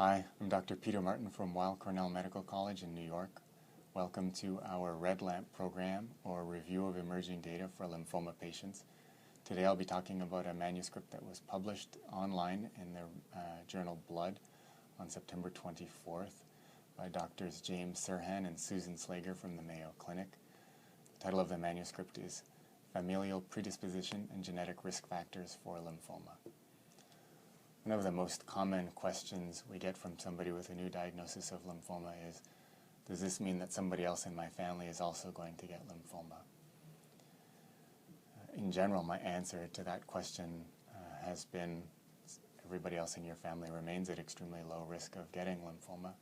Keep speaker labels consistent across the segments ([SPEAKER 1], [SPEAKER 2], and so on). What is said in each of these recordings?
[SPEAKER 1] Hi, I'm Dr. Peter Martin from Weill Cornell Medical College in New York. Welcome to our REDLAMP program, or Review of Emerging Data for Lymphoma Patients. Today I'll be talking about a manuscript that was published online in the journal Blood on September 24th by Drs. James Serhan and Susan Slager from the Mayo Clinic. The title of the manuscript is Familial Predisposition and Genetic Risk Factors for Lymphoma. One of the most common questions we get from somebody with a new diagnosis of lymphoma is, does this mean that somebody else in my family is also going to get lymphoma? In general, my answer to that question has been everybody else in your family remains at extremely low risk of getting lymphoma.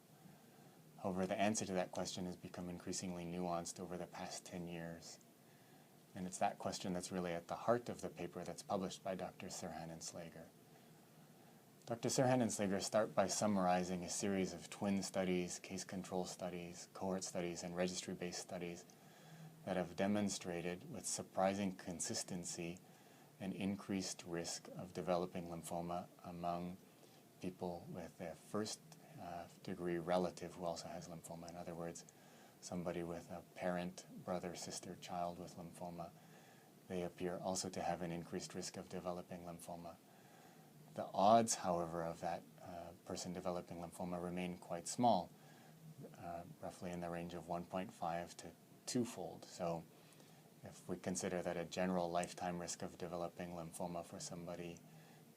[SPEAKER 1] However, the answer to that question has become increasingly nuanced over the past 10 years. And it's that question that's really at the heart of the paper that's published by Dr. Serhan and Slager. Dr. Serhan and Slager start by summarizing a series of twin studies, case control studies, cohort studies, and registry-based studies that have demonstrated with surprising consistency an increased risk of developing lymphoma among people with a first-degree relative who also has lymphoma. In other words, somebody with a parent, brother, sister, child with lymphoma. They appear also to have an increased risk of developing lymphoma. The odds, however, of that person developing lymphoma remain quite small, roughly in the range of 1.5 to twofold. So if we consider that a general lifetime risk of developing lymphoma for somebody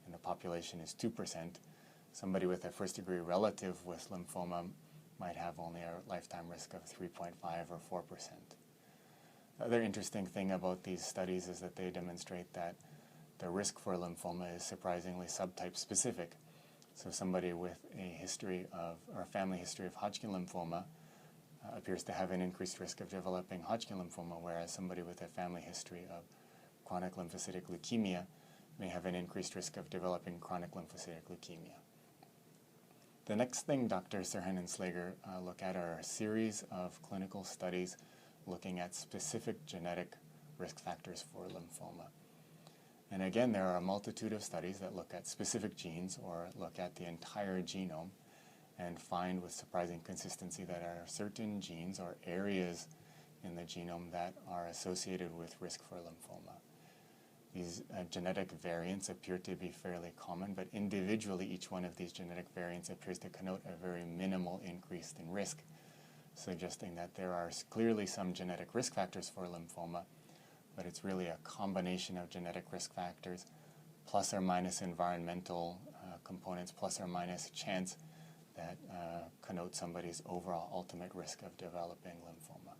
[SPEAKER 1] in the population is 2%, somebody with a first-degree relative with lymphoma might have only a lifetime risk of 3.5 or 4%. The other interesting thing about these studies is that they demonstrate that the risk for lymphoma is surprisingly subtype specific. So somebody with a history of, or a family history of Hodgkin lymphoma appears to have an increased risk of developing Hodgkin lymphoma, whereas somebody with a family history of chronic lymphocytic leukemia may have an increased risk of developing chronic lymphocytic leukemia. The next thing Dr. Serhan and Slager look at are a series of clinical studies looking at specific genetic risk factors for lymphoma. And again, there are a multitude of studies that look at specific genes or look at the entire genome and find with surprising consistency that there are certain genes or areas in the genome that are associated with risk for lymphoma. These genetic variants appear to be fairly common, but individually each one of these genetic variants appears to connote a very minimal increase in risk, suggesting that there are clearly some genetic risk factors for lymphoma, but it's really a combination of genetic risk factors plus or minus environmental components plus or minus chance that connote somebody's overall ultimate risk of developing lymphoma.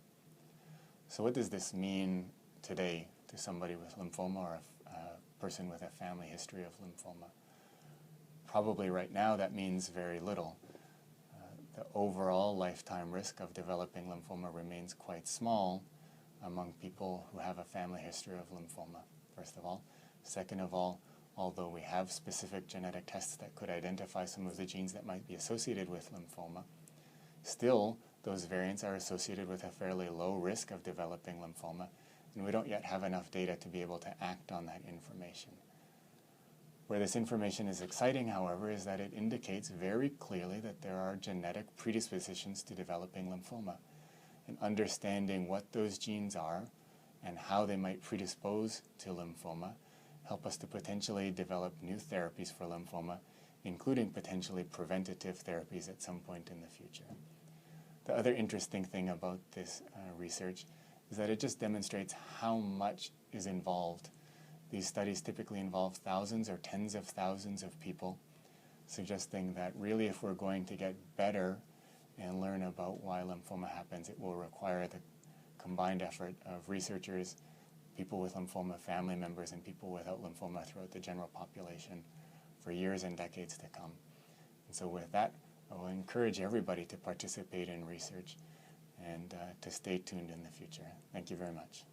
[SPEAKER 1] So what does this mean today to somebody with lymphoma or a person with a family history of lymphoma? Probably right now that means very little. The overall lifetime risk of developing lymphoma remains quite small among people who have a family history of lymphoma, first of all. Second of all, although we have specific genetic tests that could identify some of the genes that might be associated with lymphoma, still those variants are associated with a fairly low risk of developing lymphoma, and we don't yet have enough data to be able to act on that information. Where this information is exciting, however, is that it indicates very clearly that there are genetic predispositions to developing lymphoma. And understanding what those genes are and how they might predispose to lymphoma help us to potentially develop new therapies for lymphoma, including potentially preventative therapies at some point in the future. The other interesting thing about this research is that it just demonstrates how much is involved. These studies typically involve thousands or tens of thousands of people, suggesting that really if we're going to get better and learn about why lymphoma happens, it will require the combined effort of researchers, people with lymphoma, family members, and people without lymphoma throughout the general population for years and decades to come. And so with that, I will encourage everybody to participate in research and to stay tuned in the future. Thank you very much.